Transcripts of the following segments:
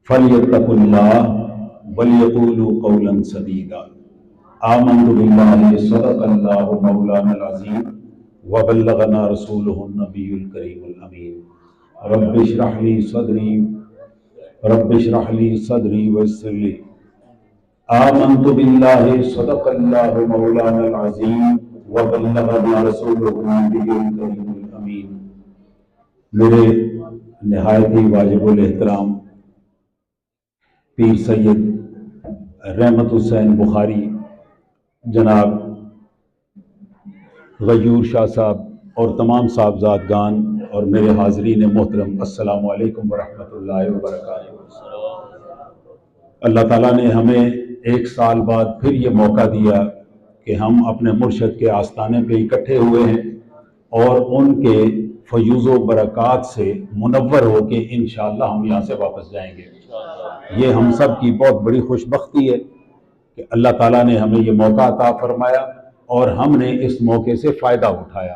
فَلْيَتَّقُوا اللَّهَ وَلْيَقُولُوا قَوْلًا سَدِيدًا آمنت باللہ صدق اللہ مولانا العظیم وبلغنا رسولہ النبی الکریم الامین رب اشرح لی صدری ویسر لی آمنت باللہ صدق اللہ مولانا العظیم وبلغنا رسولہ النبی الکریم الامین۔ میرے نہایت ہی واجب الاحترام پیر سید رحمت حسین بخاری جناب غیور شاہ صاحب اور تمام صاحبزادگان اور میرے حاضرین محترم، السلام علیکم ورحمۃ اللہ وبرکاتہ۔ اللہ تعالیٰ نے ہمیں ایک سال بعد پھر یہ موقع دیا کہ ہم اپنے مرشد کے آستانے پہ اکٹھے ہوئے ہیں اور ان کے فیوض و برکات سے منور ہو کے انشاءاللہ ہم یہاں سے واپس جائیں گے۔ یہ ہم سب کی بہت بڑی خوش بختی ہے کہ اللہ تعالیٰ نے ہمیں یہ موقع عطا فرمایا اور ہم نے اس موقع سے فائدہ اٹھایا۔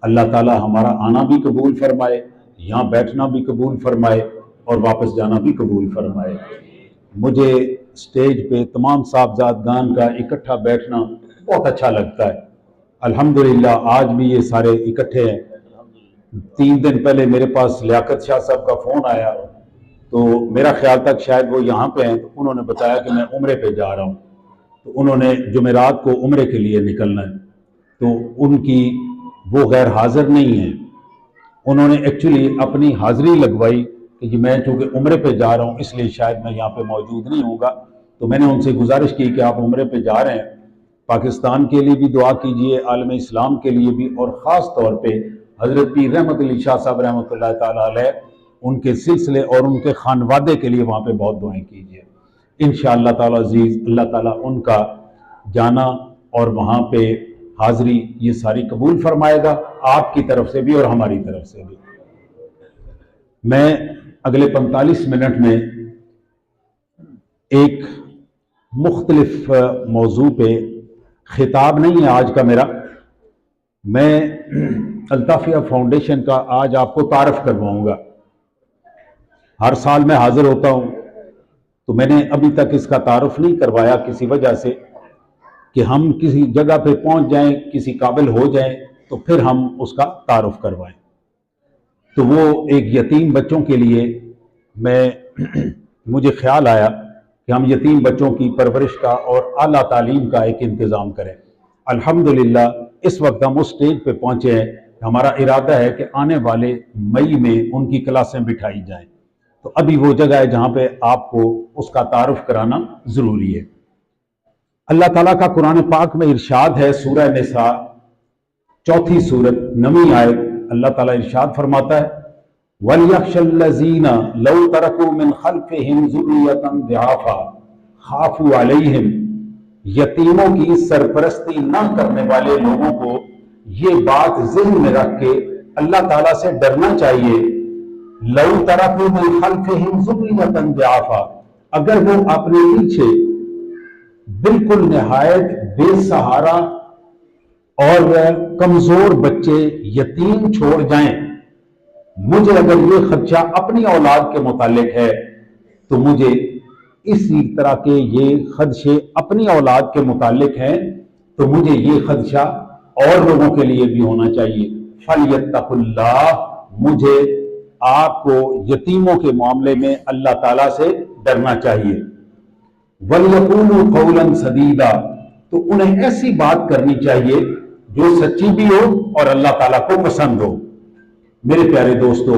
اللہ تعالیٰ ہمارا آنا بھی قبول فرمائے، یہاں بیٹھنا بھی قبول فرمائے اور واپس جانا بھی قبول فرمائے۔ مجھے سٹیج پہ تمام صاحبزادگان کا اکٹھا بیٹھنا بہت اچھا لگتا ہے۔ الحمدللہ آج بھی یہ سارے اکٹھے ہیں۔ 3 دن پہلے میرے پاس لیاقت شاہ صاحب کا فون آیا تو میرا خیال تک شاید وہ یہاں پہ ہیں، تو انہوں نے بتایا کہ میں عمرے پہ جا رہا ہوں، تو انہوں نے جمعرات کو عمرے کے لیے نکلنا ہے، تو ان کی وہ غیر حاضر نہیں ہیں۔ انہوں نے ایکچولی اپنی حاضری لگوائی کہ جی میں چونکہ عمرے پہ جا رہا ہوں اس لیے شاید میں یہاں پہ موجود نہیں ہوں گا، تو میں نے ان سے گزارش کی کہ آپ عمرے پہ جا رہے ہیں، پاکستان کے لیے بھی دعا کیجئے، عالم اسلام کے لیے بھی، اور خاص طور پہ حضرت پیر رحمت علی شاہ صاحب رحمۃ اللہ تعالیٰ علیہ ان کے سلسلے اور ان کے خانوادے کے لیے وہاں پہ بہت دعائیں کیجئے۔ انشاءاللہ تعالیٰ عزیز اللہ تعالیٰ ان کا جانا اور وہاں پہ حاضری یہ ساری قبول فرمائے گا، آپ کی طرف سے بھی اور ہماری طرف سے بھی۔ میں اگلے 45 منٹ میں ایک مختلف موضوع پہ، خطاب نہیں ہے آج کا میرا، میں الطافیہ فاؤنڈیشن کا آج آپ کو تعارف کرواؤں گا۔ ہر سال میں حاضر ہوتا ہوں تو میں نے ابھی تک اس کا تعارف نہیں کروایا، کسی وجہ سے کہ ہم کسی جگہ پہ پہنچ جائیں، کسی قابل ہو جائیں تو پھر ہم اس کا تعارف کروائیں۔ تو وہ ایک یتیم بچوں کے لیے مجھے خیال آیا کہ ہم یتیم بچوں کی پرورش کا اور اعلیٰ تعلیم کا ایک انتظام کریں۔ الحمدللہ اس وقت ہم اس سٹیج پہ پہنچے ہیں، ہمارا ارادہ ہے کہ آنے والے مئی میں ان کی کلاسیں بٹھائی جائیں، تو ابھی وہ جگہ ہے جہاں پہ آپ کو اس کا تعارف کرانا ضروری ہے۔ اللہ تعالیٰ کا قرآن پاک میں ارشاد ہے، سورہ نساء 4 سورت 9 آیت، اللہ تعالیٰ ارشاد فرماتا ہے وَلْيَخْشَ الَّذِينَ لَوْ تَرَكُوا مِنْ خَلْفِهِمْ ذُرِّيَّةً ضِعَافًا خَافُوا عَلَيْهِمْ۔ یتیموں کی سرپرستی نہ کرنے والے لوگوں کو یہ بات ذہن میں رکھ کے اللہ تعالیٰ سے ڈرنا چاہیے۔ لَوْ تَرَكُوا مِنْ خَلْفِهِمْ ذُرِّيَّةً ضِعَافًا، اگر وہ اپنے پیچھے بالکل نہایت بے سہارا اور کمزور بچے یتیم چھوڑ جائیں، مجھے اگر یہ خدشہ اپنی اولاد کے متعلق ہے تو مجھے اسی طرح کے یہ خدشے اپنی اولاد کے متعلق ہیں تو مجھے یہ خدشہ اور لوگوں کے لیے بھی ہونا چاہیے۔ فَلْيَتَّقُوا اللَّهَ، مجھے آپ کو یتیموں کے معاملے میں اللہ تعالیٰ سے ڈرنا چاہیے۔ وَلْيَقُولُوا قَوْلًا سَدِيدًا، تو انہیں ایسی بات کرنی چاہیے جو سچی بھی ہو اور اللہ تعالیٰ کو پسند ہو۔ میرے پیارے دوستو،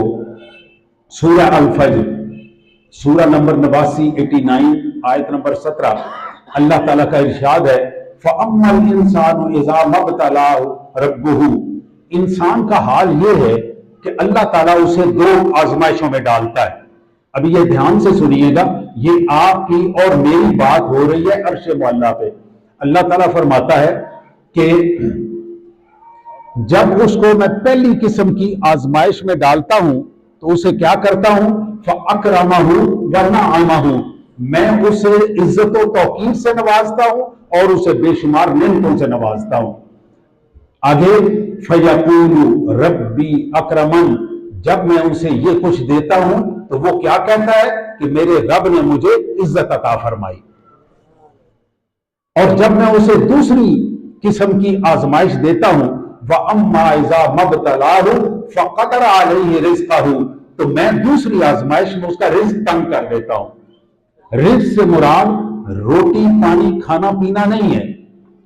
سورہ الفجر سورہ نمبر 89 آیت نمبر 17 اللہ تعالیٰ کا ارشاد ہے فَأَمَّا الْإِنسَانُ إِذَا مَا ابْتَلَاهُ رَبُّهُ، انسان کا حال یہ ہے کہ اللہ تعالیٰ اسے 2 آزمائشوں میں ڈالتا ہے۔ ابھی یہ دھیان سے سنیے گا، یہ آپ کی اور میری بات ہو رہی ہے عرش معلیٰ پہ۔ اللہ تعالیٰ فرماتا ہے کہ جب اس کو میں پہلی قسم کی آزمائش میں ڈالتا ہوں تو اسے کیا کرتا ہوں؟ فَأَكْرَمَهُ وَنَعَمَهُ، میں اسے عزت و توقیر سے نوازتا ہوں اور اسے بے شمار نعمتوں سے نوازتا ہوں۔ آگے فَيَقُولُ رَبِّي أَكْرَمَنِ، جب میں اسے یہ کچھ دیتا ہوں تو وہ کیا کہتا ہے کہ میرے رب نے مجھے عزت عطا فرمائی، اور جب میں اسے دوسری قسم کی آزمائش دیتا ہوں وَأَمَّا إِذَا مَبْتَلَاهُ فَقَدَرَ عَلَيْهِ رِزْقَهُ، تو میں دوسری آزمائش میں اس کا رزق تنگ کر دیتا ہوں۔ رزق سے مراد روٹی پانی کھانا پینا نہیں ہے،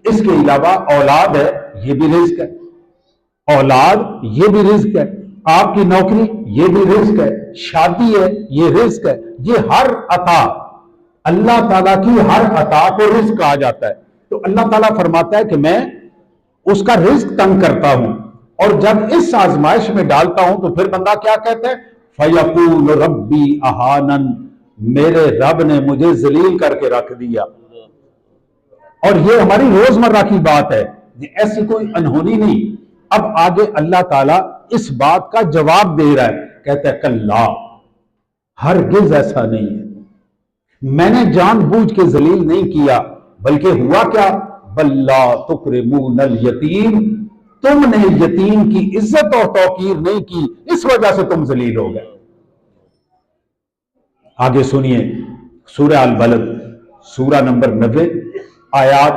اس کے علاوہ اولاد ہے، یہ بھی رزق ہے، اولاد یہ بھی رزق ہے، آپ کی نوکری یہ بھی رزق ہے، شادی ہے یہ رزق ہے، یہ ہر عطا اللہ تعالیٰ کی ہر عطا کو رزق کہا جاتا ہے۔ تو اللہ تعالیٰ فرماتا ہے کہ میں اس کا رزق تنگ کرتا ہوں، اور جب اس آزمائش میں ڈالتا ہوں تو پھر بندہ کیا کہتا ہے فَيَقُولُ رَبِّي أَهَانَنِ، میرے رب نے مجھے ذلیل کر کے رکھ دیا۔ اور یہ ہماری روزمرہ کی بات ہے، یہ ایسی کوئی انہونی نہیں۔ اب آگے اللہ تعالیٰ اس بات کا جواب دے رہا ہے، کہتا ہے کلا، ہرگز ایسا نہیں ہے، میں نے جان بوجھ کے ذلیل نہیں کیا، بلکہ ہوا کیا بل لا تکرمون الیتیم، تم نے یتیم کی عزت اور توقیر نہیں کی، اس وجہ سے تم ذلیل ہو گئے۔ آگے سنیے سورہ البلد سورہ نمبر 90 آیات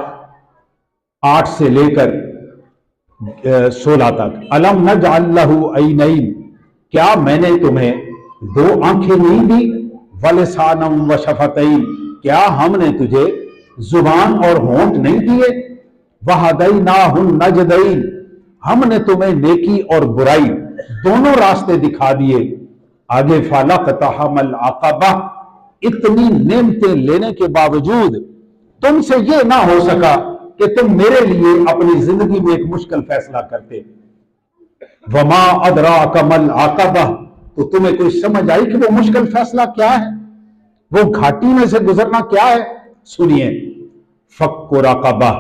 8 سے لے کر 16 تک۔ الم نجعل لہ عینین، کیا میں نے تمہیں دو آنکھیں نہیں دی، ولسانا وشفتین، کیا ہم نے تجھے زبان اور ہونٹ نہیں دیے، وہدیناہ النجدین، ہم نے تمہیں نیکی اور برائی دونوں راستے دکھا دیے۔ آگے فلاقتحم العقبہ، اتنی نعمتیں لینے کے باوجود تم سے یہ نہ ہو سکا کہ تم میرے لیے اپنی زندگی میں ایک مشکل فیصلہ کرتے۔ وما ادراک ما العقبہ، تو تمہیں کوئی سمجھ آئی کہ وہ مشکل فیصلہ کیا ہے، وہ گھاٹی میں سے گزرنا کیا ہے؟ سنیے، فک رقبہ،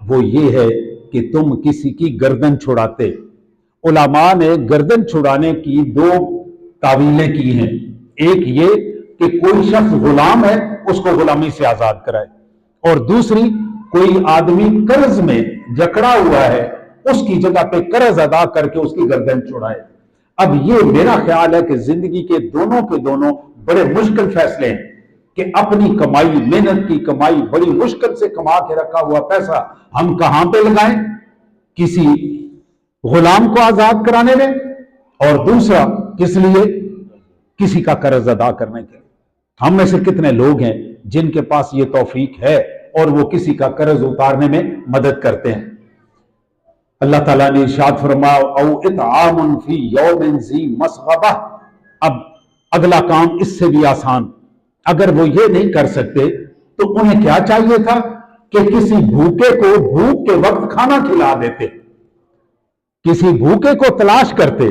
وہ یہ ہے کہ تم کسی کی گردن چھڑاتے۔ علماء نے گردن چھڑانے کی دو تعویلیں کی ہیں، ایک یہ کہ کوئی شخص غلام ہے اس کو غلامی سے آزاد کرائے، اور دوسری کوئی آدمی قرض میں جکڑا ہوا ہے اس کی جگہ پہ قرض ادا کر کے اس کی گردن چھڑائے۔ اب یہ میرا خیال ہے کہ زندگی کے دونوں بڑے مشکل فیصلے ہیں کہ اپنی کمائی، محنت کی کمائی، بڑی مشکل سے کما کے رکھا ہوا پیسہ ہم کہاں پہ لگائیں؟ کسی غلام کو آزاد کرانے میں، اور دوسرا کس لیے؟ کسی کا قرض ادا کرنے کے لیے۔ ہم میں سے کتنے لوگ ہیں جن کے پاس یہ توفیق ہے اور وہ کسی کا قرض اتارنے میں مدد کرتے ہیں؟ اللہ تعالیٰ نے ارشاد فرمایا او اطعام فی یوم ذی مسغبہ، اب اگلا کام اس سے بھی آسان، اگر وہ یہ نہیں کر سکتے تو انہیں کیا چاہیے تھا کہ کسی بھوکے کو بھوک کے وقت کھانا کھلا دیتے، کسی بھوکے کو تلاش کرتے۔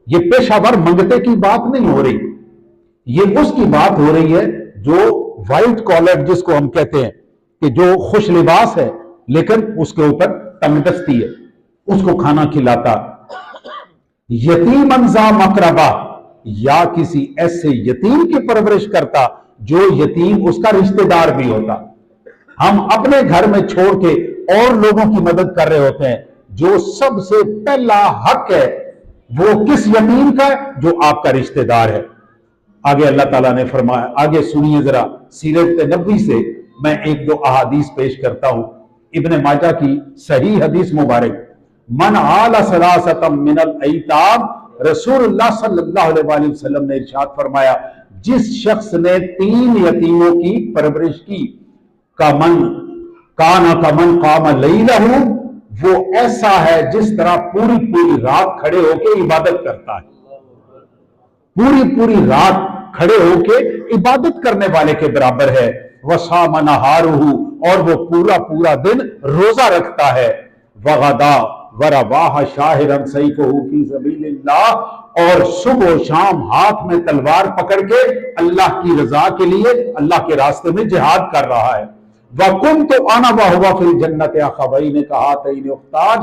یہ پیشہ ور منگتے کی بات نہیں ہو رہی، یہ اس کی بات ہو رہی ہے جو وائٹ کالر جس کو ہم کہتے ہیں، کہ جو خوش لباس ہے لیکن اس کے اوپر تنگ دستی ہے، اس کو کھانا کھلاتا۔ یتیما ذا مقربہ، یا کسی ایسے یتیم کی پرورش کرتا جو یتیم اس کا رشتہ دار بھی ہوتا۔ ہم اپنے گھر میں چھوڑ کے اور لوگوں کی مدد کر رہے ہوتے ہیں، جو سب سے پہلا حق ہے وہ کس یتیم کا ہے؟ جو آپ کا رشتہ دار ہے۔ آگے اللہ تعالیٰ نے فرمایا، آگے سنیے ذرا سیرت نبوی سے میں ایک دو احادیث پیش کرتا ہوں، ابن ماجہ کی صحیح حدیث مبارک، من عال ثلاثۃ من الایتام، رسول اللہ صلی اللہ علیہ وآلہ وسلم نے ارشاد فرمایا جس شخص نے 3 یتیموں کی پرورش کی، کمن قام لیلہ، وہ ایسا ہے جس طرح پوری رات کھڑے ہو کے عبادت کرتا ہے، پوری رات کھڑے ہو کے عبادت کرنے والے کے برابر ہے۔ وصام نہارہ، اور وہ پورا دن روزہ رکھتا ہے۔ وغدا ورواح شاہرا سیفہ فی سبیل اللہ، اور صبح و شام ہاتھ میں تلوار پکڑ کے اللہ کی رضا کے لیے اللہ کے راستے میں جہاد کر رہا ہے۔ وَكُنْتُ أَنَا وَهُوَ فِي الْجَنَّةِ أَخَوَيْنِ كَهَاتَيْنِ أُخْتَانِ،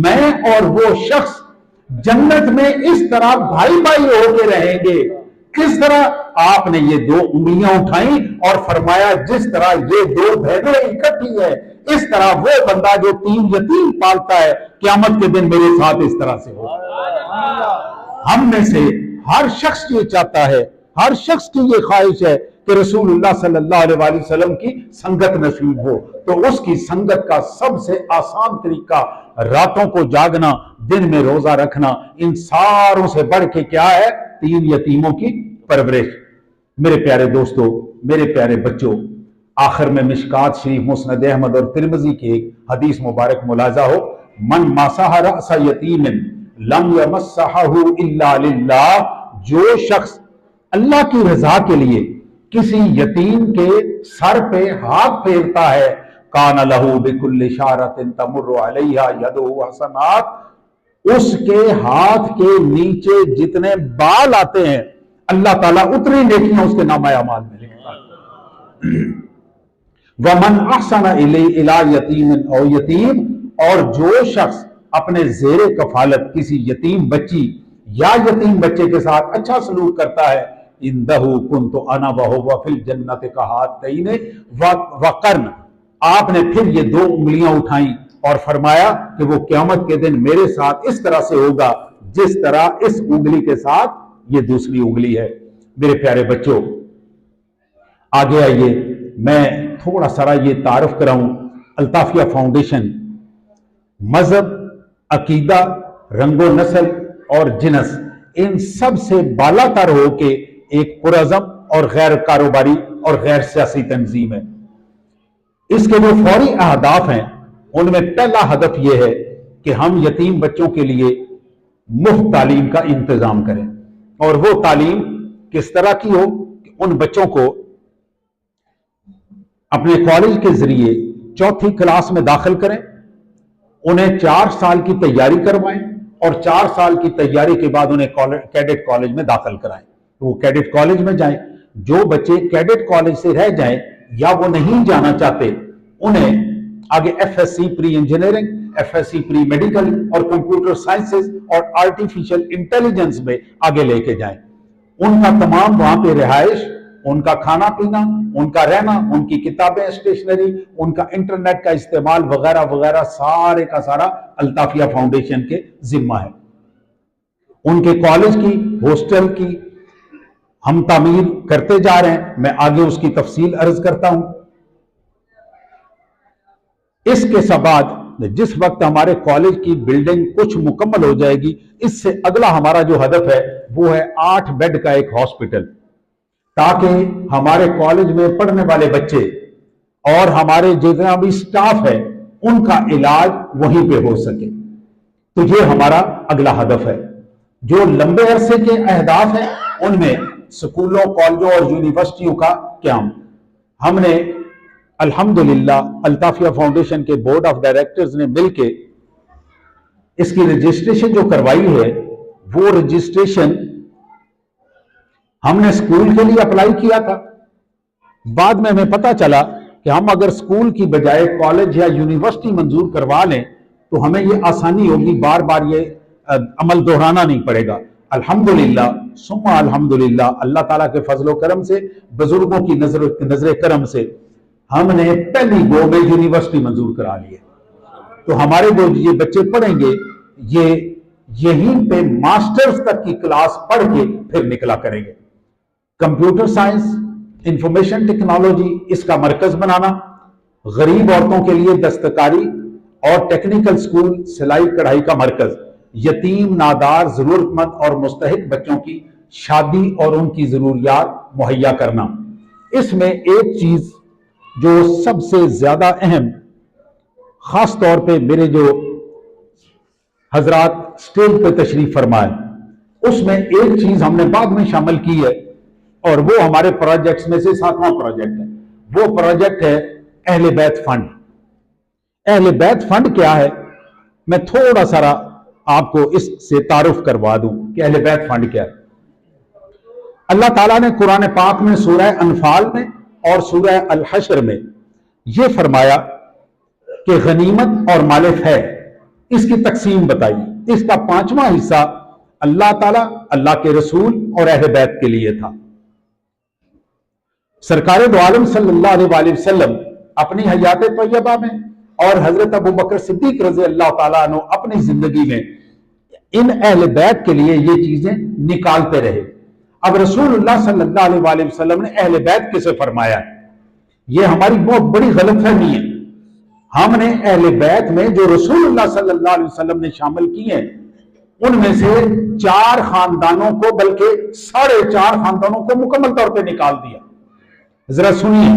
میں اور وہ شخص جنت میں اس طرح بھائی ہو کے رہیں گے۔ کس طرح؟ آپ نے یہ 2 انگلیاں اٹھائیں اور فرمایا جس طرح یہ 2 بہنیں اکٹھی ہیں، اس طرح وہ بندہ جو 3 یتیم پالتا ہے قیامت کے دن میرے ساتھ اس طرح سے ہوگا۔ ہم میں سے ہر شخص یہ چاہتا ہے، ہر شخص کی یہ خواہش ہے کہ رسول اللہ صلی اللہ علیہ وآلہ وسلم کی سنگت نصیب ہو، تو اس کی سنگت کا سب سے آسان طریقہ راتوں کو جاگنا، دن میں روزہ رکھنا، ان ساروں سے بڑھ کے کیا ہے؟ 3 یتیموں کی پرورش۔ میرے پیارے دوستو، میرے پیارے بچوں، آخر میں مشکات شریف، مسند احمد اور ترمذی کی ایک حدیث مبارک ملاحظہ ہو، من مسح رأس یتیم لم یمسحہ الا للہ، جو شخص اللہ کی رضا کے لیے کسی یتیم کے سر پہ ہاتھ پھیرتا ہے، کان لہ بکل شعرۃ تمر علیہا یدہ حسنات، اس کے ہاتھ کے نیچے جتنے بال آتے ہیں اللہ تعالیٰ اتنی نیکیاں اس کے نامہ اعمال میں لکھتا ہے۔ وَمَنْ أَحْسَنَ إِلَىٰ يَتِيمٍ أَوْ یتیم، اور جو شخص اپنے زیر کفالت کسی یتیم بچی یا یتیم بچے کے ساتھ اچھا سلوک کرتا ہے، اِنْدَهُ كُنْتُ أَنَا وَهُوَ فِي الْجَنَّةِ كَهَاتَيْنِ وَقَرْنَ، آپ نے پھر یہ 2 انگلیاں اٹھائیں اور فرمایا کہ وہ قیامت کے دن میرے ساتھ اس طرح سے ہوگا جس طرح اس انگلی کے ساتھ یہ دوسری انگلی ہے۔ میرے پیارے بچوں، آگے آئیے میں تھوڑا سا یہ تعارف کراؤں۔ الطافیہ فاؤنڈیشن مذہب، عقیدہ، رنگ و نسل اور جنس، ان سب سے بالا تر ہو کے ایک پرعزم اور غیر کاروباری اور غیر سیاسی تنظیم ہے۔ اس کے جو فوری اہداف ہیں ان میں پہلا ہدف یہ ہے کہ ہم یتیم بچوں کے لیے مفت تعلیم کا انتظام کریں، اور وہ تعلیم کس طرح کی ہو کہ ان بچوں کو اپنے کالج کے ذریعے 4تھی کلاس میں داخل کریں، انہیں 4 سال کی تیاری کروائیں، اور 4 سال کی تیاری کے بعد انہیں کیڈٹ کالج میں داخل کرائیں، وہ کیڈٹ کالج میں جائیں۔ جو بچے کیڈٹ کالج سے رہ جائیں یا وہ نہیں جانا چاہتے، انہیں آگے F S C pre engineering, F S C pre medical اور کمپیوٹر سائنسز اور آرٹیفیشل انٹیلیجنس میں آگے لے کے جائیں۔ ان کا تمام وہاں پہ رہائش، ان کا کھانا پینا، ان کا رہنا، ان کی کتابیں، اسٹیشنری، ان کا انٹرنیٹ کا استعمال وغیرہ وغیرہ سارے کا سارا الطافیہ فاؤنڈیشن کے ذمہ ہے۔ ان کے کالج کی، ہاسٹل کی ہم تعمیر کرتے جا رہے ہیں، میں آگے اس کی تفصیل عرض کرتا ہوں۔ اس کے بعد جس وقت ہمارے کالج کی بلڈنگ کچھ مکمل ہو جائے گی، اس سے اگلا ہمارا جو ہدف ہے وہ ہے 8 بیڈ کا ایک ہاسپٹل، تاکہ ہمارے کالج میں پڑھنے والے بچے اور ہمارے جتنا بھی سٹاف ہے ان کا علاج وہیں پہ ہو سکے۔ تو یہ ہمارا اگلا ہدف ہے۔ جو لمبے عرصے کے اہداف ہیں ان میں سکولوں، کالجوں اور یونیورسٹیوں کا قیام۔ ہم نے الحمدللہ الطافیہ فاؤنڈیشن کے بورڈ آف ڈائریکٹرز نے مل کے اس کی رجسٹریشن جو کروائی ہے، وہ رجسٹریشن ہم نے سکول کے لیے اپلائی کیا تھا، بعد میں ہمیں پتا چلا کہ ہم اگر سکول کی بجائے کالج یا یونیورسٹی منظور کروا لیں تو ہمیں یہ آسانی ہوگی، بار بار یہ عمل دہرانا نہیں پڑے گا۔ الحمدللہ ثم الحمدللہ، اللہ تعالیٰ کے فضل و کرم سے، بزرگوں کی نظر کرم سے ہم نے پہلی گو میں یونیورسٹی منظور کرا لی ہے۔ تو ہمارے جو یہ بچے پڑھیں گے یہ یہیں پہ ماسٹرز تک کی کلاس پڑھ کے پھر نکلا کریں گے۔ کمپیوٹر سائنس، انفارمیشن ٹیکنالوجی اس کا مرکز بنانا، غریب عورتوں کے لیے دستکاری اور ٹیکنیکل سکول، سلائی کڑھائی کا مرکز، یتیم، نادار، ضرورت مند اور مستحق بچوں کی شادی اور ان کی ضروریات مہیا کرنا۔ اس میں ایک چیز جو سب سے زیادہ اہم، خاص طور پہ میرے جو حضرات اسٹیج پہ تشریف فرمائے، اس میں ایک چیز ہم نے بعد میں شامل کی ہے، اور وہ ہمارے پروجیکٹس میں سے 7واں پروجیکٹ ہے۔ وہ پروجیکٹ ہے اہل بیت فنڈ۔ اہل بیت فنڈ کیا ہے؟ میں تھوڑا سا آپ کو اس سے تعارف کروا دوں کہ اہل بیت فنڈ کیا ہے۔ اللہ تعالیٰ نے قرآن پاک میں سورہ انفال میں اور سورہ الحشر میں یہ فرمایا کہ غنیمت اور مال فیض اس کی تقسیم بتائی۔ اس کا 5واں حصہ اللہ تعالیٰ، اللہ کے رسول اور اہل بیت کے لیے تھا۔ سرکار دو عالم صلی اللہ علیہ وآلہ وسلم اپنی حیات طیبہ میں اور حضرت ابو بکر صدیق رضی اللہ تعالیٰ عنہ اپنی زندگی میں ان اہل بیت کے لیے یہ چیزیں نکالتے رہے۔ اب رسول اللہ صلی اللہ علیہ وسلم نے اہل بیت کسے فرمایا ہے؟ یہ ہماری بہت بڑی غلط فہمی ہے۔ ہم نے اہل بیت میں جو رسول اللہ صلی اللہ علیہ وسلم نے شامل کیے ہیں ان میں سے 4 خاندانوں کو بلکہ 4.5 خاندانوں کو مکمل طور پہ نکال دیا۔ ذرا سنیے،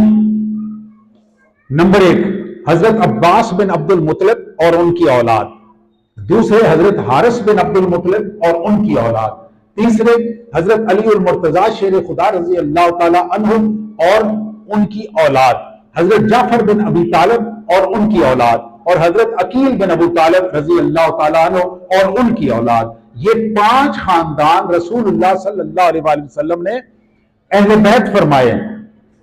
نمبر 1 حضرت عباس بن عبد المطلب اور ان کی اولاد، دوسرے حضرت حارث بن عبد المطلب اور ان کی اولاد، تیسرے حضرت علی المرتضی شیر خدا رضی اللہ تعالی عنہ اور ان کی اولاد، حضرت جعفر بن ابی طالب اور ان کی اولاد، اور حضرت عقیل بن ابو طالب رضی اللہ تعالیٰ عنہ اور ان کی اولاد۔ یہ 5 خاندان رسول اللہ صلی اللہ علیہ وآلہ وسلم نے اہل بیت فرمائے۔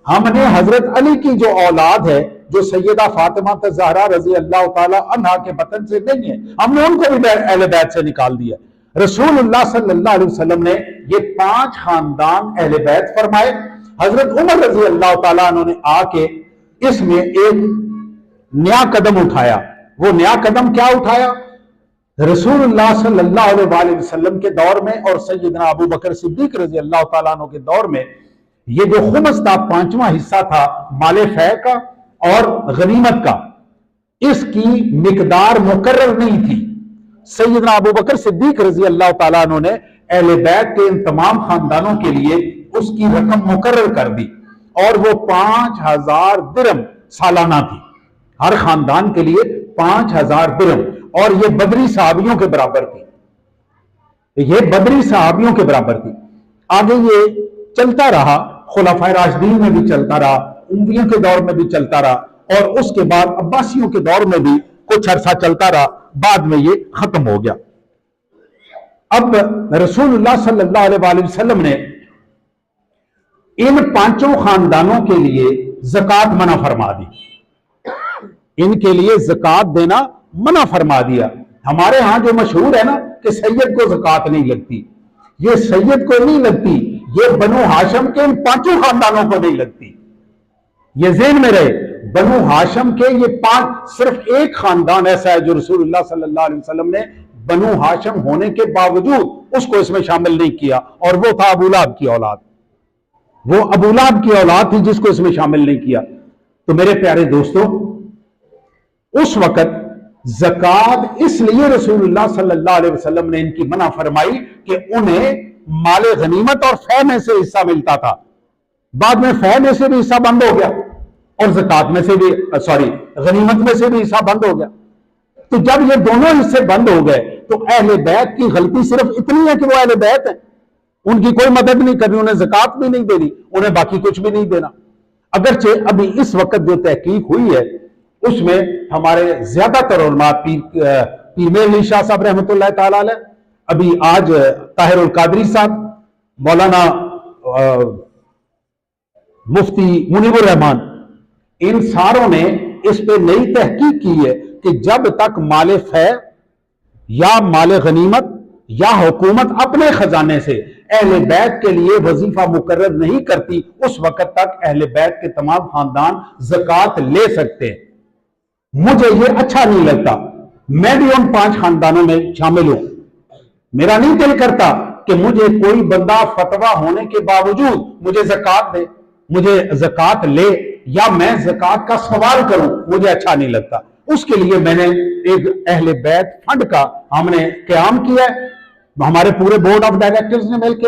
ہم نے حضرت علی کی جو اولاد ہے جو سیدہ فاطمہ الزہرا رضی اللہ تعالیٰ عنہا کے بطن سے نہیں ہے، ہم نے ان کو بھی اہل بیت سے نکال دیا۔ رسول اللہ صلی اللہ علیہ وسلم نے یہ 5 خاندان اہل بیت فرمائے۔ حضرت عمر رضی اللہ تعالیٰ عنہ نے آ کے اس میں ایک نیا قدم اٹھایا۔ وہ نیا قدم کیا اٹھایا؟ رسول اللہ صلی اللہ علیہ وآلہ وسلم کے دور میں اور سیدنا ابو بکر صدیق رضی اللہ تعالیٰ عنہ کے دور میں یہ جو خمس تھا، 5واں حصہ تھا مال فیع کا اور غنیمت کا، اس کی مقدار مقرر نہیں تھی۔ سیدنا ابو بکر صدیق رضی اللہ تعالیٰ عنہ نے اہل بیت کے ان تمام خاندانوں کے لیے اس کی رقم مقرر کر دی اور وہ 5000 درہم سالانہ تھی، ہر خاندان کے لیے 5000 درہم، اور یہ بدری صحابیوں کے برابر تھی، یہ بدری صحابیوں کے برابر تھی۔ آگے یہ چلتا رہا، خلفائے راشدین میں بھی چلتا رہا، امویوں کے دور میں بھی چلتا رہا، اور اس کے بعد عباسیوں کے دور میں بھی کچھ عرصہ چلتا رہا، بعد میں یہ ختم ہو گیا۔ اب رسول اللہ صلی اللہ علیہ وآلہ وسلم نے ان 5 خاندانوں کے لیے زکوٰۃ منع فرما دی، ان کے لیے زکوٰۃ دینا منع فرما دیا۔ ہمارے ہاں جو مشہور ہے نا کہ سید کو زکوٰۃ نہیں لگتی، یہ سید کو نہیں لگتی، یہ بنو ہاشم کے ان 5 خاندانوں کو نہیں لگتی۔ یہ ذہن میں رہے، بنو ہاشم کے یہ 5، صرف ایک خاندان ایسا ہے جو رسول اللہ صلی اللہ علیہ وسلم نے بنو ہاشم ہونے کے باوجود اس کو اس میں شامل نہیں کیا، اور وہ تھا ابو لہب کی اولاد، وہ ابو لہب کی اولاد تھی جس کو اس میں شامل نہیں کیا۔ تو میرے پیارے دوستو، اس وقت زکوٰۃ اس لیے رسول اللہ صلی اللہ علیہ وسلم نے ان کی منع فرمائی کہ انہیں مال غنیمت اور فیع میں سے حصہ ملتا تھا، بعد میں فیع میں سے بھی حصہ بند ہو گیا اور زکوٰۃ میں سے بھی غنیمت میں سے بھی حصہ بند ہو گیا۔ تو جب یہ دونوں حصے بند ہو گئے تو اہل بیت کی غلطی صرف اتنی ہے کہ وہ اہل بیت ہیں، ان کی کوئی مدد نہیں کرنی، انہیں زکوٰۃ بھی نہیں دینی، انہیں باقی کچھ بھی نہیں دینا۔ اگرچہ ابھی اس وقت جو تحقیق ہوئی ہے اس میں ہمارے زیادہ تر علماء پیر میر علی شاہ صاحب رحمۃ اللہ تعالیٰ علیہ، ابھی آج طاہر القادری صاحب، مولانا مفتی منیب الرحمان، ان ساروں نے اس پہ نئی تحقیق کی ہے کہ جب تک مال فیع یا مال غنیمت یا حکومت اپنے خزانے سے اہل بیت کے لیے وظیفہ مقرر نہیں کرتی، اس وقت تک اہل بیت کے تمام خاندان زکوٰۃ لے سکتے ہیں۔ مجھے یہ اچھا نہیں لگتا، میں بھی ان 5 خاندانوں میں شامل ہوں، میرا نہیں دل کرتا کہ مجھے کوئی بندہ فتویٰ ہونے کے باوجود مجھے زکوٰۃ دے، مجھے زکوٰۃ لے، یا میں زکوٰۃ کا سوال کروں، مجھے اچھا نہیں لگتا۔ اس کے لیے میں نے ایک اہل بیت فنڈ کا ہم نے قیام کیا ہے، ہمارے پورے بورڈ آف ڈائریکٹرز نے مل کے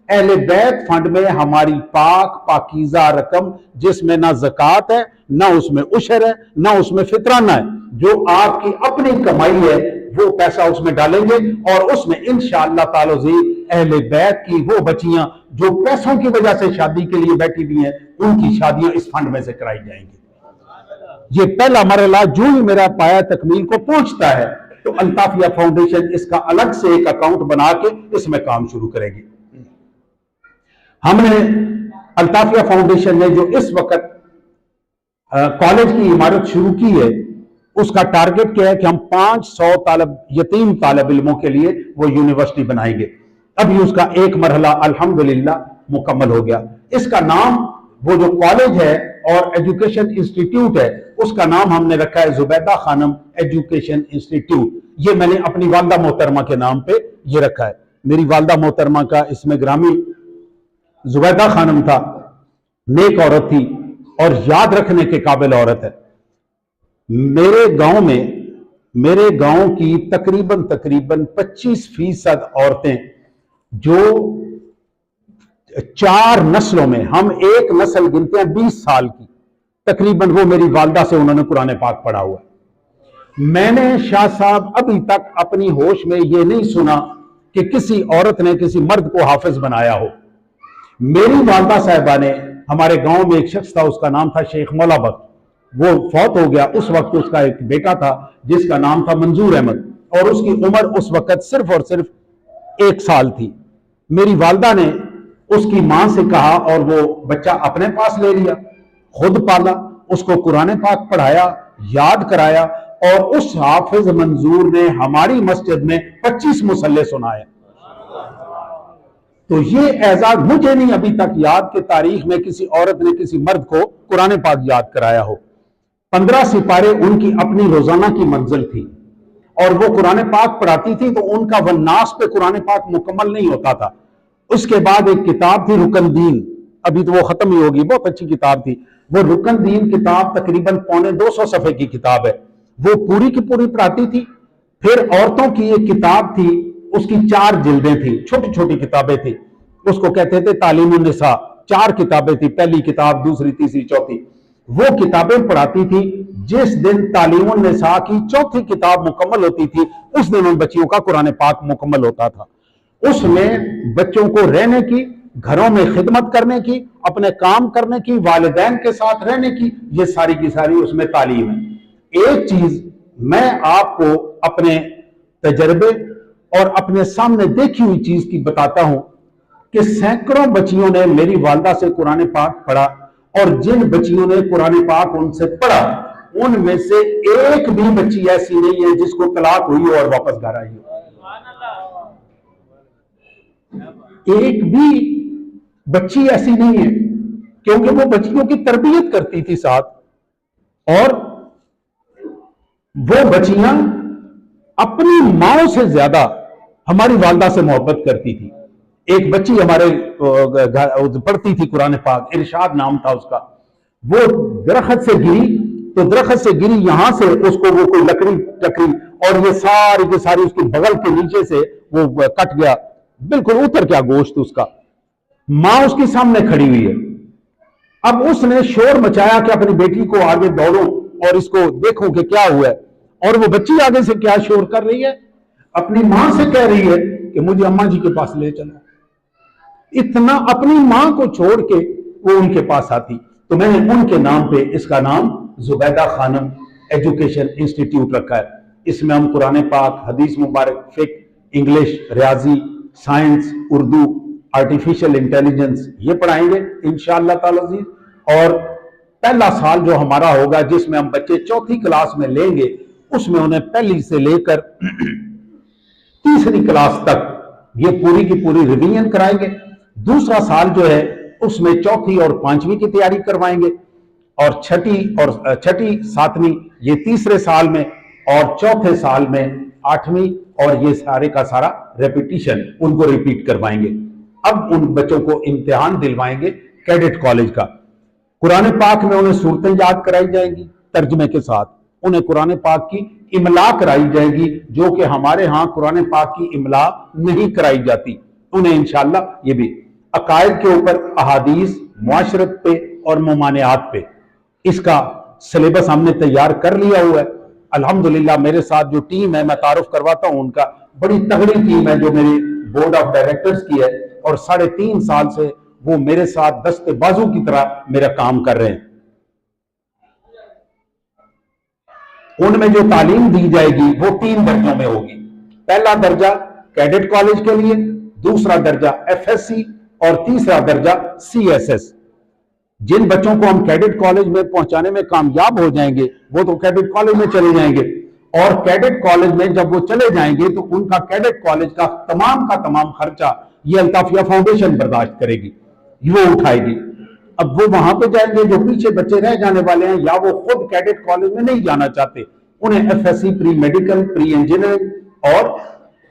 اہل بیت فنڈ میں ہماری پاکیزہ رقم، جس میں نہ زکوٰۃ ہے، نہ اس میں عشر ہے، نہ اس میں فطرانہ ہے، جو آپ کی اپنی کمائی ہے وہ پیسہ اس میں ڈالیں گے، اور اس میں انشاءاللہ تعالی اہل بیت کی وہ بچیاں جو پیسوں کی وجہ سے شادی کے لیے بیٹھی ہوئی ہیں، ان کی شادیاں اس فنڈ میں سے کرائی جائیں گی۔ یہ پہلا مرحلہ جو ہی میرا پایا تکمیل کو پہنچتا ہے تو الطافیہ فاؤنڈیشن اس کا الگ سے ایک اکاؤنٹ بنا کے اس میں کام شروع کرے گی۔ ہم نے الطافیہ فاؤنڈیشن نے جو اس وقت کالج کی عمارت شروع کی ہے، اس کا ٹارگٹ کیا ہے کہ ہم 500 یتیم طالب علموں کے لیے وہ یونیورسٹی بنائیں گے۔ ابھی اس کا ایک مرحلہ الحمدللہ مکمل ہو گیا۔ اس کا نام، وہ جو کالج ہے اور ایجوکیشن انسٹیٹیوٹ ہے، اس کا نام ہم نے رکھا ہے زبیدہ خانم ایجوکیشن انسٹیٹیوٹ۔ یہ میں نے اپنی والدہ محترمہ کے نام پہ یہ رکھا ہے. میری والدہ محترمہ کا اس میں گرامی زبیدہ خانم تھا، نیک عورت تھی اور یاد رکھنے کے قابل عورت ہے. میرے گاؤں کی تقریباً 25% عورتیں جو 4 نسلوں میں، ہم ایک نسل گنتے ہیں 20 سال کی، تقریباً وہ میری والدہ سے انہوں نے قرآن پاک پڑھا ہوا ہے. میں نے شاہ صاحب ابھی تک اپنی ہوش میں یہ نہیں سنا کہ کسی عورت نے کسی مرد کو حافظ بنایا ہو. میری والدہ صاحبہ نے، ہمارے گاؤں میں ایک شخص تھا، اس کا نام تھا شیخ مولا بخت، وہ فوت ہو گیا. اس وقت اس کا ایک بیٹا تھا جس کا نام تھا منظور احمد، اور اس کی عمر اس وقت صرف اور صرف 1 سال تھی. میری والدہ نے اس کی ماں سے کہا اور وہ بچہ اپنے پاس لے لیا، خود پالا، اس کو قرآن پاک پڑھایا، یاد کرایا، اور اس حافظ منظور نے ہماری مسجد میں 25 مصلے سنائے. تو یہ اعزاز مجھے نہیں ابھی تک یاد کہ تاریخ میں کسی عورت نے کسی مرد کو قرآن پاک یاد کرایا ہو. 15 سپارے ان کی اپنی روزانہ کی منزل تھی، اور وہ قرآن پاک پڑھاتی تھی تو ان کا والناس پہ قرآن پاک مکمل نہیں ہوتا تھا. اس کے بعد ایک کتاب تھی رکن دین، ابھی تو وہ ختم ہی ہوگی، بہت اچھی کتاب تھی وہ رکن دین کتاب، تقریباً 250 صفحے کی کتاب ہے، وہ پوری کی پوری پڑھاتی تھی. پھر عورتوں کی ایک کتاب تھی، اس کی 4 جلدیں تھیں، چھوٹی چھوٹی کتابیں تھیں، اس کو کہتے تھے تعلیم النساء. 4 کتابیں تھیں، پہلی کتاب، دوسری، تیسری، چوتھی، وہ کتابیں پڑھاتی تھی. جس دن تعلیم النساء کی 4تھی کتاب مکمل ہوتی تھی، اس دن ان بچیوں کا قرآن پاک مکمل ہوتا تھا. اس میں بچوں کو رہنے کی، گھروں میں خدمت کرنے کی، اپنے کام کرنے کی، والدین کے ساتھ رہنے کی، یہ ساری کی ساری اس میں تعلیم ہے. ایک چیز میں آپ کو اپنے تجربے اور اپنے سامنے دیکھی ہوئی چیز کی بتاتا ہوں کہ سینکڑوں بچیوں نے میری والدہ سے قرآن پاک پڑھا، اور جن بچیوں نے قرآن پاک ان سے پڑھا، ان میں سے ایک بھی بچی ایسی نہیں ہے جس کو طلاق ہوئی ہو اور واپس گھر آئی ہو. ایک بھی بچی ایسی نہیں ہے، کیونکہ وہ بچیوں کی تربیت کرتی تھی ساتھ، اور وہ بچیاں اپنی ماں سے زیادہ ہماری والدہ سے محبت کرتی تھی. ایک بچی ہمارے پڑھتی تھی قرآن پاک، ارشاد نام تھا اس کا، وہ درخت سے گری تو درخت سے گری، یہاں سے اس کو وہ کوئی لکڑی ٹکری اور یہ ساری کی ساری اس کی بغل کے نیچے سے وہ کٹ گیا، بالکل اتر گیا گوشت اس کا. ماں اس کی سامنے کھڑی ہوئی ہے. اب اس نے شور مچایا کہ اپنی بیٹی کو آگے دوڑوں اور اس کو دیکھوں کہ کیا ہوا ہے، اور وہ بچی آگے سے کیا شور کر رہی ہے، اپنی ماں سے کہہ رہی ہے کہ مجھے اماں جی کے پاس لے چلو. اتنا اپنی ماں کو چھوڑ کے وہ ان کے پاس آتی. تو میں نے ان کے نام پہ اس کا نام زبیدہ خانم ایجوکیشن انسٹیٹیوٹ رکھا ہے. اس میں ہم قرآن پاک، حدیث مبارک، فقہ، انگلش، ریاضی، سائنس، اردو، آرٹیفیشل انٹیلیجنس یہ پڑھائیں گے انشاءاللہ تعالی. اور پہلا سال جو ہمارا ہوگا جس میں ہم بچے 4تھی کلاس میں لیں گے، اس میں انہیں پہلی سے لے کر 3ری کلاس تک یہ پوری کی پوری ریویژن کرائیں گے. دوسرا سال جو ہے اس میں 4تھی اور 5ویں کی تیاری کروائیں گے، اور 6ٹھی 7ویں یہ 3رے سال میں، اور 4تھے سال میں 8ویں، اور یہ سارے کا سارا ریپیٹیشن ان کو ریپیٹ کروائیں گے. اب ان بچوں کو امتحان دلوائیں گے کیڈٹ کالج کا. قرآن پاک میں انہیں صورتیں یاد کرائی جائیں گی ترجمے کے ساتھ، انہیں قرآن پاک کی املا کرائی جائے گی، جو کہ ہمارے ہاں قرآن پاک کی املا نہیں کرائی جاتی. انہیں انشاءاللہ یہ بھی عقائد کے اوپر، احادیث، معاشرت پہ اور ممانعات پہ اس کا سلیبس ہم نے تیار کر لیا ہوا ہے. الحمدللہ میرے ساتھ جو ٹیم ہے، میں تعارف کرواتا ہوں ان کا، بڑی تگڑی ٹیم ہے جو میری بورڈ آف ڈائریکٹرز کی ہے، اور 3.5 سال سے وہ میرے ساتھ دستے بازو کی طرح میرا کام کر رہے ہیں. ان میں جو تعلیم دی جائے گی وہ 3 درجوں میں ہوگی. پہلا درجہ کیڈٹ کالج کے لیے، دوسرا درجہ FSC، اور تیسرا درجہ CSS. جن بچوں کو ہم کیڈٹ کالج میں پہنچانے میں کامیاب ہو جائیں گے وہ تو کیڈٹ کالج میں چلے جائیں گے، اور کیڈٹ کالج میں جب وہ چلے جائیں گے تو ان کا کیڈٹ کالج کا تمام خرچہ یہ الطافیہ فاؤنڈیشن برداشت کرے گی، وہ اٹھائے گی. اب وہ وہاں پہ جائیں گے، جو پیچھے بچے رہ جانے والے ہیں یا وہ خود کیڈٹ کالج میں نہیں جانا چاہتے، انہیں FSC pre medical, pre engineering اور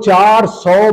$400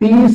30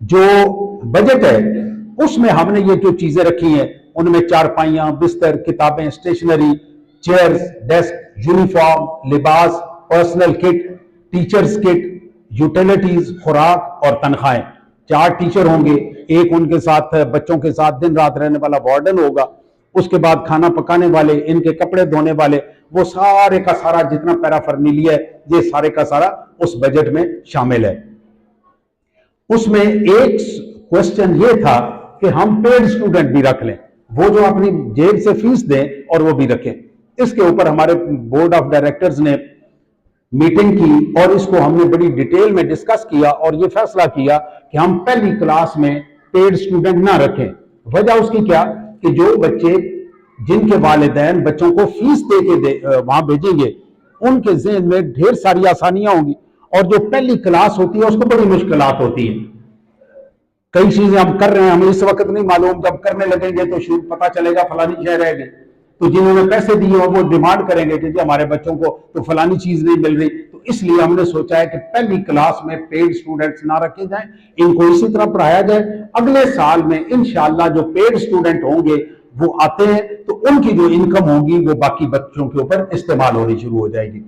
جو بجٹ ہے اس میں ہم نے یہ جو چیزیں رکھی ہیں ان میں چارپائیاں، بستر، کتابیں، اسٹیشنری، چیئرز، ڈیسک، یونیفارم، لباس، پرسنل کٹ، ٹیچرز کٹ، یوٹیلیٹیز، خوراک اور تنخواہیں. 4 ٹیچر ہوں گے، ایک ان کے ساتھ بچوں کے ساتھ دن رات رہنے والا وارڈن ہوگا، اس کے بعد کھانا پکانے والے، ان کے کپڑے دھونے والے، وہ سارے کا سارا جتنا پیرافرنیلیا ہے یہ سارے کا سارا اس بجٹ میں شامل ہے. اس میں ایک کوشچن یہ تھا کہ ہم پیڈ اسٹوڈنٹ بھی رکھ لیں، وہ جو اپنی جیب سے فیس دیں اور وہ بھی رکھیں. اس کے اوپر ہمارے بورڈ آف ڈائریکٹرز نے میٹنگ کی اور اس کو ہم نے بڑی ڈیٹیل میں ڈسکس کیا اور یہ فیصلہ کیا کہ ہم پہلی کلاس میں پیڈ اسٹوڈنٹ نہ رکھیں. وجہ اس کی کیا کہ جو بچے جن کے والدین بچوں کو فیس دے کے وہاں بھیجیں گے ان کے ذہن میں ڈھیر ساری آسانیاں ہوں گی، اور جو پہلی کلاس ہوتی ہے اس کو بڑی مشکلات ہوتی ہیں. کئی چیزیں ہم کر رہے ہیں ہمیں اس وقت نہیں معلوم، جب کرنے لگیں گے تو شروع پتہ چلے گا فلانی شہر رہ گئی، تو جنہوں نے پیسے دیے وہ ڈیمانڈ کریں گے کہ جی ہمارے بچوں کو تو فلانی چیز نہیں مل رہی. تو اس لیے ہم نے سوچا ہے کہ پہلی کلاس میں پیڈ اسٹوڈنٹس نہ رکھے جائیں، ان کو اسی طرح پڑھایا جائے. اگلے سال میں انشاءاللہ جو پیڈ اسٹوڈنٹ ہوں گے وہ آتے ہیں تو ان کی جو انکم ہوگی وہ باقی بچوں کے اوپر استعمال ہونی شروع ہو جائے گی.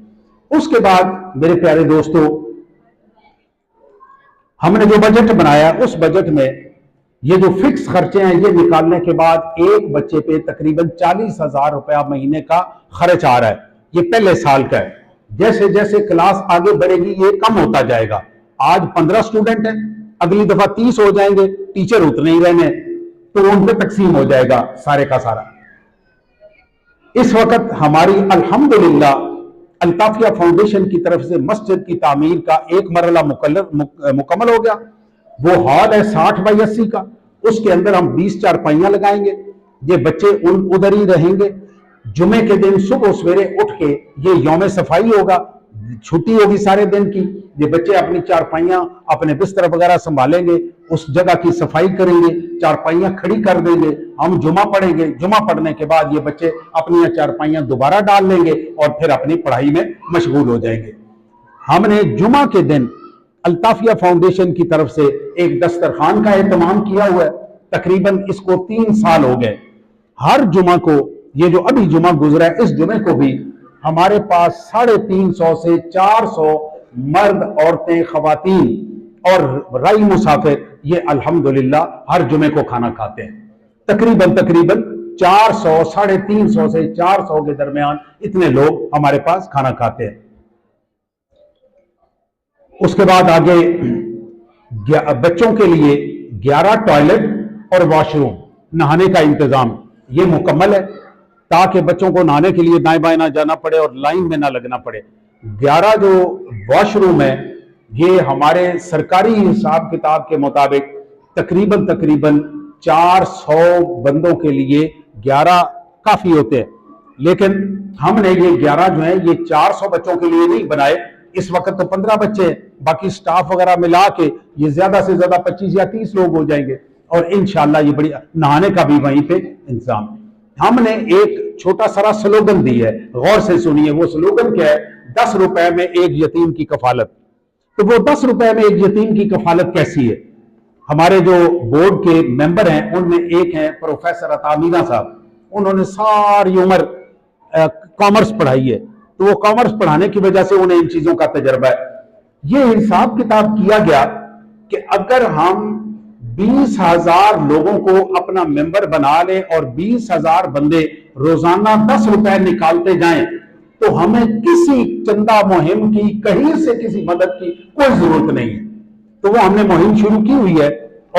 اس کے بعد میرے پیارے دوستو، ہم نے جو بجٹ بنایا اس بجٹ میں یہ جو فکس خرچے ہیں یہ نکالنے کے بعد ایک بچے پہ تقریباً 40,000 روپیہ مہینے کا خرچ آ رہا ہے. یہ پہلے سال کا ہے. جیسے جیسے کلاس آگے بڑھے گی یہ کم ہوتا جائے گا. آج 15 سٹوڈنٹ ہیں، اگلی دفعہ 30 ہو جائیں گے، ٹیچر اتنے ہی رہنے تو ان پہ تقسیم ہو جائے گا سارے کا سارا. اس وقت ہماری الحمدللہ الطافیہ فاؤنڈیشن کی طرف سے مسجد کی تعمیر کا ایک مرحلہ مکمل ہو گیا. وہ ہال ہے 60x80 کا، اس کے اندر ہم 20 چارپائیاں لگائیں گے. یہ بچے ادھر ہی رہیں گے. جمعے کے دن صبح سویرے اٹھ کے یہ یوم صفائی ہوگا، چھٹی ہوگی سارے دن کی. یہ بچے اپنی چارپائیاں اپنے بستر وغیرہ سنبھالیں گے، اس جگہ کی صفائی کریں گے، چارپائیاں کھڑی کر دیں گے، ہم جمعہ پڑھیں گے. جمعہ پڑھنے کے بعد یہ بچے اپنی چارپائیاں دوبارہ ڈال لیں گے اور پھر اپنی پڑھائی میں مشغول ہو جائیں گے. ہم نے جمعہ کے دن الطافیہ فاؤنڈیشن کی طرف سے ایک دسترخوان کا اہتمام کیا ہوا ہے. تقریباً اس کو 3 سال ہو گئے. ہر جمعہ کو، یہ جو ابھی جمعہ گزرا ہے اس جمعے کو بھی ہمارے پاس 350 سے 400 مرد، عورتیں، خواتین اور رائی مسافر یہ الحمدللہ ہر جمعے کو کھانا کھاتے ہیں. تقریباً 400، 350 سے 400 کے درمیان اتنے لوگ ہمارے پاس کھانا کھاتے ہیں. اس کے بعد آگے بچوں کے لیے 11 ٹوائلٹ اور واش روم، نہانے کا انتظام یہ مکمل ہے تاکہ بچوں کو نہانے کے لیے دائیں بائیں نہ جانا پڑے اور لائن میں نہ لگنا پڑے. 11 جو واش روم ہے یہ ہمارے سرکاری حساب کتاب کے مطابق تقریباً 400 بندوں کے لیے 11 کافی ہوتے ہیں. لیکن ہم نے یہ 11 جو ہیں یہ 400 بچوں کے لیے نہیں بنائے. اس وقت تو 15 بچے ہیں، باقی سٹاف وغیرہ ملا کے یہ زیادہ سے زیادہ 25 یا 30 لوگ ہو جائیں گے. اور انشاءاللہ یہ بڑی نہانے کا بھی وہیں پہ انتظام. ہم نے ایک چھوٹا سا سلوگن دی ہے، غور سے سنیے. وہ سلوگن کیا ہے؟ 10 روپے میں ایک یتیم کی کفالت. تو وہ 10 روپے میں ایک یتیم کی کفالت کیسی ہے؟ ہمارے جو بورڈ کے ممبر ہیں ان میں ایک ہیں پروفیسر عطا مینا صاحب. انہوں نے ساری عمر کامرس پڑھائی ہے، تو وہ کامرس پڑھانے کی وجہ سے انہیں ان چیزوں کا تجربہ ہے. یہ حساب کتاب کیا گیا کہ اگر ہم 20,000 لوگوں کو اپنا ممبر بنا لیں اور 20,000 بندے روزانہ 10 روپے نکالتے جائیں تو ہمیں کسی چندہ مہم کی، کہیں سے کسی مدد کی کوئی ضرورت نہیں ہے. تو وہ ہم نے مہم شروع کی ہوئی ہے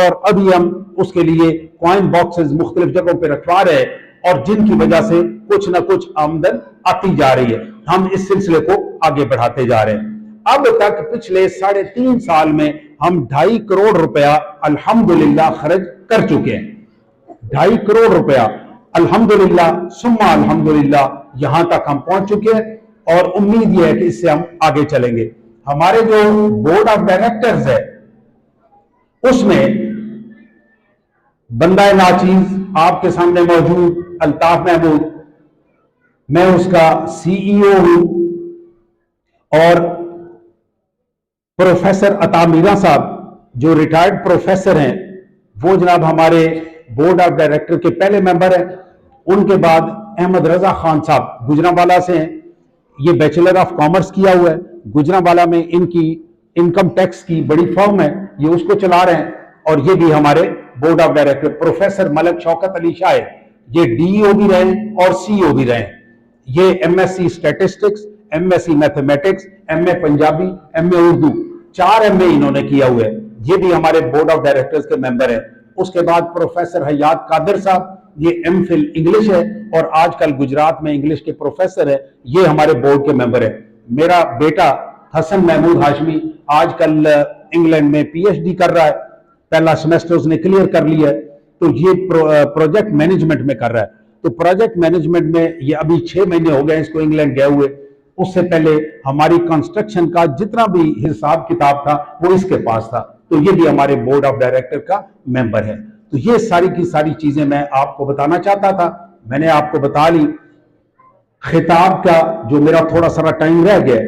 اور ابھی ہم اس کے لیے کوائن باکسز مختلف جگہوں پہ رکھوا رہے ہیں اور جن کی وجہ سے کچھ نہ کچھ آمدن آتی جا رہی ہے. ہم اس سلسلے کو آگے بڑھاتے جا رہے ہیں. اب تک پچھلے 3.5 سال میں ہم 2.5 کروڑ روپیہ الحمدللہ خرچ کر چکے ہیں. 2.5 کروڑ روپیہ الحمدللہ ثم الحمدللہ یہاں تک ہم پہنچ چکے ہیں اور امید یہ ہے کہ اس سے ہم آگے چلیں گے. ہمارے جو بورڈ آف ڈائریکٹرز ہے اس میں بندہ ناچیز آپ کے سامنے موجود الطاف محمود، میں اس کا سی ای او ہوں، اور پروفیسر عطا مینا صاحب جو ریٹائرڈ پروفیسر ہیں وہ جناب ہمارے بورڈ آف ڈائریکٹر کے پہلے ممبر ہیں. ان کے بعد احمد رضا خان صاحب گجرانوالہ سے ہیں. یہ بیچلر آف کامرس کیا ہوا ہے. گجرانوالہ میں ان کی انکم ٹیکس کی بڑی فرم ہے, یہ اس کو چلا رہے ہیں. اور یہ بھی ہمارے بورڈ آف ڈائریکٹر. پروفیسر ملک شوکت علی شاہ یہ ڈی او بھی رہے اور سی او بھی رہے. یہ M S C statistics, M S C mathematics, M A Punjabi, M A Urdu, 4 M A انہوں نے کیا ہوا ہے. یہ بھی ہمارے بورڈ آف ڈائریکٹرز کے ممبر ہیں. اس کے بعد پروفیسر حیات قادر صاحب, یہ ایم فل انگلش ہے اور آج کل گجرات میں انگلش کے پروفیسر ہے. یہ ہمارے بورڈ کے ممبر ہے. میرا بیٹا حسن محمود ہاشمی آج کل انگلینڈ میں پی ایچ ڈی کر رہا ہے, پہلا سیمیسٹر اس نے کلیئر کر لیا ہے. تو یہ پروجیکٹ مینجمنٹ میں کر رہا ہے. تو پروجیکٹ مینجمنٹ میں یہ ابھی 6 مہینے ہو گئے اس کو انگلینڈ گئے ہوئے. اس سے پہلے ہماری کنسٹرکشن کا جتنا بھی حساب کتاب تھا وہ اس کے پاس تھا. تو یہ بھی ہمارے بورڈ آف ڈائریکٹر کا ممبر ہے. تو یہ ساری کی ساری چیزیں میں آپ کو بتانا چاہتا تھا, میں نے آپ کو بتا لی. خطاب کا جو میرا تھوڑا سا ٹائم رہ گیا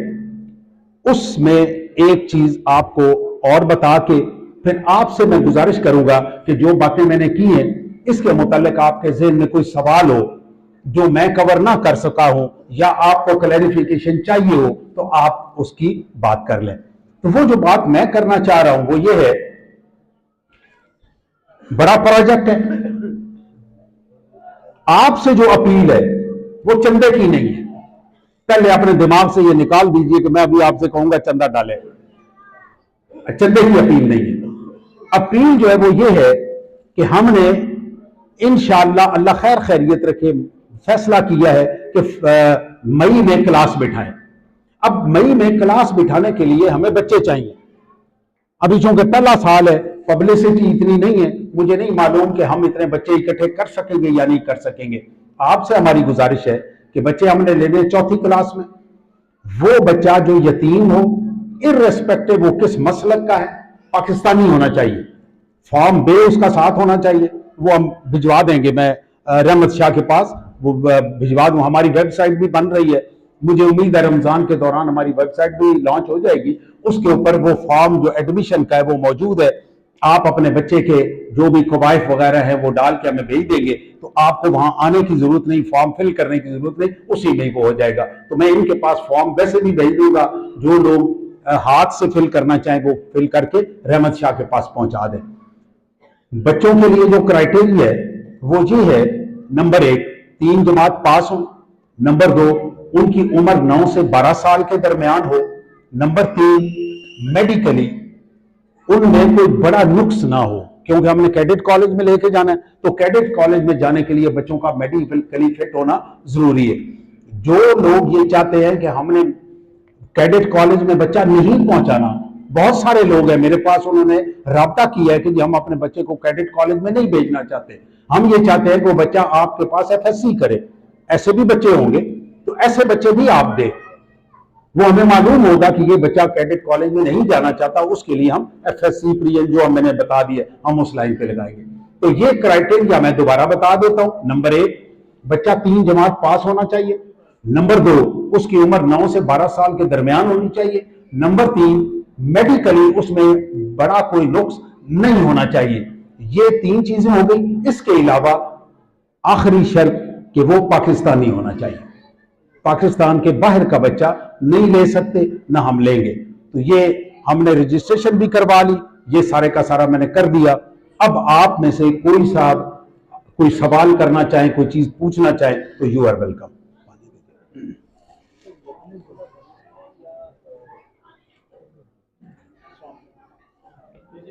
اس میں ایک چیز آپ کو اور بتا کے پھر آپ سے میں گزارش کروں گا کہ جو باتیں میں نے کی ہیں اس کے متعلق آپ کے ذہن میں کوئی سوال ہو جو میں کور نہ کر سکا ہوں یا آپ کو کلیریفیکیشن چاہیے ہو تو آپ اس کی بات کر لیں. تو وہ جو بات میں کرنا چاہ رہا ہوں وہ یہ ہے, بڑا پروجیکٹ ہے. آپ سے جو اپیل ہے وہ چندے کی نہیں ہے. پہلے اپنے دماغ سے یہ نکال دیجئے کہ میں ابھی آپ سے کہوں گا چندہ ڈالے. چندے کی اپیل نہیں ہے. اپیل جو ہے وہ یہ ہے کہ ہم نے انشاءاللہ اللہ خیر خیریت رکھے فیصلہ کیا ہے کہ مئی میں کلاس بٹھائیں. اب مئی میں کلاس بٹھانے کے لیے ہمیں بچے چاہیے. ابھی چونکہ پہلا سال ہے, پبلسٹی اتنی نہیں ہے, مجھے نہیں معلوم کہ ہم اتنے بچے اکٹھے کر سکیں گے یا نہیں کر سکیں گے. آپ سے ہماری گزارش ہے کہ بچے ہم نے لینے 4تھی کلاس میں. وہ بچہ جو یتیم ہو, ارریسپیکٹو وہ کس مسلک کا ہے, پاکستانی ہونا چاہیے. فارم بے اس کا ساتھ ہونا چاہیے. وہ ہم بھجوا دیں گے, میں رحمت شاہ کے پاس وہ بھجوا دوں. ہماری ویب سائٹ بھی بن رہی ہے, مجھے امید ہے رمضان کے دوران ہماری ویب سائٹ بھی لانچ ہو جائے گی. اس کے اوپر وہ فارم جو ایڈمیشن کا ہے وہ موجود ہے. آپ اپنے بچے کے جو بھی قوائف وغیرہ ہیں وہ ڈال کے ہمیں بھیج دیں گے تو آپ کو وہاں آنے کی ضرورت نہیں, فارم فل کرنے کی ضرورت نہیں, اسی میں وہ ہو جائے گا. تو میں ان کے پاس فارم ویسے بھی بھیج دوں گا, جو لوگ ہاتھ سے فل کرنا چاہیں وہ فل کر کے رحمت شاہ کے پاس پہنچا دیں. بچوں کے لیے جو کرائٹیریا ہے وہ یہ ہے, نمبر 1 3 جماعت پاس ہو. نمبر 2 ان کی عمر 9 سے 12 سال کے درمیان ہو. نمبر 3 میڈیکلی ان میں کوئی بڑا نقص نہ ہو, کیونکہ ہم نے کیڈٹ کالج میں لے کے جانا ہے تو کیڈٹ کالج میں جانے کے لیے بچوں کا میڈیکلی فٹ ہونا ضروری ہے. جو لوگ یہ چاہتے ہیں کہ ہم نے کیڈٹ کالج میں بچہ نہیں پہنچانا, بہت سارے لوگ ہیں میرے پاس, انہوں نے رابطہ کیا ہے کہ ہم اپنے بچے کو کیڈٹ کالج میں نہیں بھیجنا چاہتے, ہم یہ چاہتے ہیں کہ وہ بچہ آپ کے پاس ایف ایس سی کرے. ایسے بھی بچے ہوں گے تو ایسے بچے بھی آپ دیں. وہ ہمیں معلوم ہوگا کہ یہ بچہ کیڈٹ کالج میں نہیں جانا چاہتا, اس کے لیے ہم ایف ایس سی پری جو میں نے بتا دیا ہم اس لائن پہ لگائیں گے. تو یہ کرائٹیریا میں دوبارہ بتا دیتا ہوں. نمبر 1 بچہ 3 جماعت پاس ہونا چاہیے. نمبر 2 اس کی عمر 9 سے 12 سال کے درمیان ہونی چاہیے. نمبر 3 میڈیکلی اس میں بڑا کوئی نقص نہیں ہونا چاہیے. یہ 3 چیزیں ہو گئی. اس کے علاوہ آخری شرط کہ وہ پاکستانی ہونا چاہیے. پاکستان کے باہر کا بچہ نہیں لے سکتے, نہ ہم لیں گے. تو یہ ہم نے رجسٹریشن بھی کروا لی, یہ سارے کا سارا میں نے کر دیا. اب آپ میں سے کوئی صاحب کوئی سوال کرنا چاہیں, کوئی چیز پوچھنا چاہیں تو یو آر ویلکم.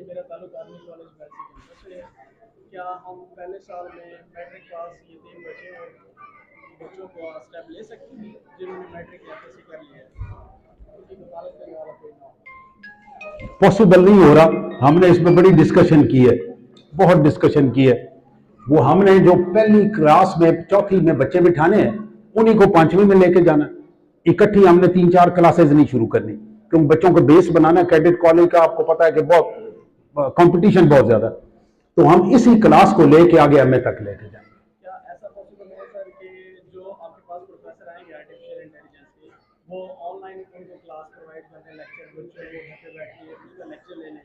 میرا تعلق آرمی کالج میرسی کیمپس سے ہے. کیا ہم پہلے سال میں میٹرک پاس یتیم بچے اور بچوں کو اسٹیپ لے سکتے ہیں جنہوں نے میٹرک یا ایف ایس سی کر لیا ہے, ان کی کفالت کرنے والا کوئی نہ ہو؟ پاسبل نہیں ہو رہا. ہم نے اس میں بڑی ڈسکشن کی ہے, بہت ڈسکشن کی ہے. وہ ہم نے جو پہلی کلاس میں 4تھی میں بچے بٹھانے ہیں انہیں کو 5ویں میں لے کے جانا. اکٹھی ہم نے 3-4 کلاسز نہیں شروع کرنی, کیونکہ بچوں کو بیس بنانا ہے. کیڈٹ کالج کا آپ کو پتا ہے کہ بہت کمپٹیشن بہت زیادہ, تو ہم اسی کلاس کو لے کے آگے ایم اے تک لے کے جائیں. کیا ایسا پاسبل ہے سر کہ جو آپ کے پاس پروفیسر آئیں گے آرٹیفیشیل انٹیلیجنس کے, وہ آن لائن ان کو کلاس پرووائڈ کر دیں, لیکچر بچوں کو گھر پہ بیٹھ کے اس کا لیکچر لے لیں,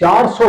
400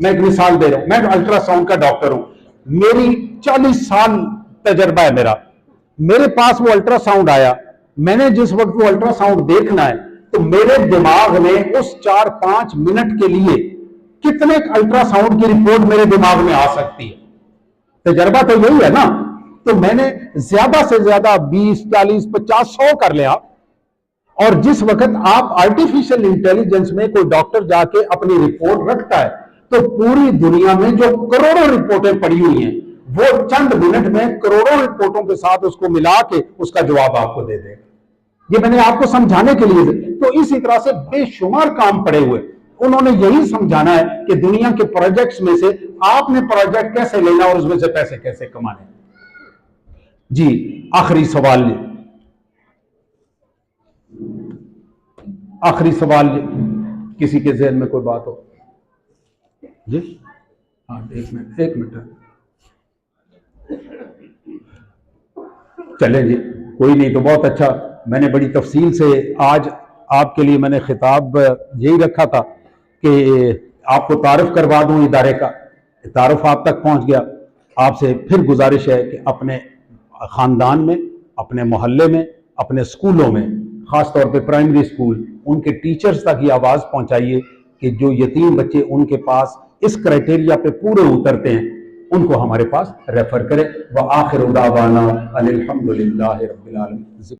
میں ایک مثال دے رہا ہوں، میں الٹرا ساؤنڈ کا ڈاکٹر ہوں، میری 40 سال تجربہ ہے میرے پاس وہ الٹرا ساؤنڈ آیا، میں نے جس وقت وہ الٹرا ساؤنڈ دیکھنا ہے تو میرے دماغ میں اس 4-5 منٹ کے لیے کتنے الٹرا ساؤنڈ کی رپورٹ میرے دماغ میں آ سکتی ہے؟ تجربہ تو یہی ہے نا. تو میں نے زیادہ سے زیادہ 20 40 50 100 کر لیا. اور جس وقت آپ آرٹیفیشل انٹیلیجنس میں کوئی ڈاکٹر جا کے اپنی رپورٹ رکھتا ہے تو پوری دنیا میں جو کروڑوں رپورٹیں پڑی ہوئی ہیں وہ چند منٹ میں کروڑوں رپورٹوں کے ساتھ اس کو ملا کے اس کا جواب آپ کو دے دے. یہ میں نے آپ کو سمجھانے کے لیے. تو اسی طرح سے بے شمار کام پڑے ہوئے. انہوں نے یہی سمجھانا ہے کہ دنیا کے پروجیکٹس میں سے آپ نے پروجیکٹ کیسے لینا اور اس میں سے پیسے کیسے کمانے. جی آخری سوال کسی کے ذہن میں کوئی بات ہو؟ جی ہاں ایک منٹ چلیں جی کوئی نہیں تو بہت اچھا. میں نے بڑی تفصیل سے آج آپ کے لیے میں نے خطاب یہی رکھا تھا کہ آپ کو تعارف کروا دوں ادارے کا. تعارف آپ تک پہنچ گیا. آپ سے پھر گزارش ہے کہ اپنے خاندان میں، اپنے محلے میں، اپنے اسکولوں میں، خاص طور پہ پرائمری اسکول، ان کے ٹیچرز تک یہ آواز پہنچائیے کہ جو یتیم بچے ان کے پاس اس کرائٹیریا پہ پورے اترتے ہیں ان کو ہمارے پاس ریفر کرے. وآخر دعوانا ان الحمد للہ رب العالمین.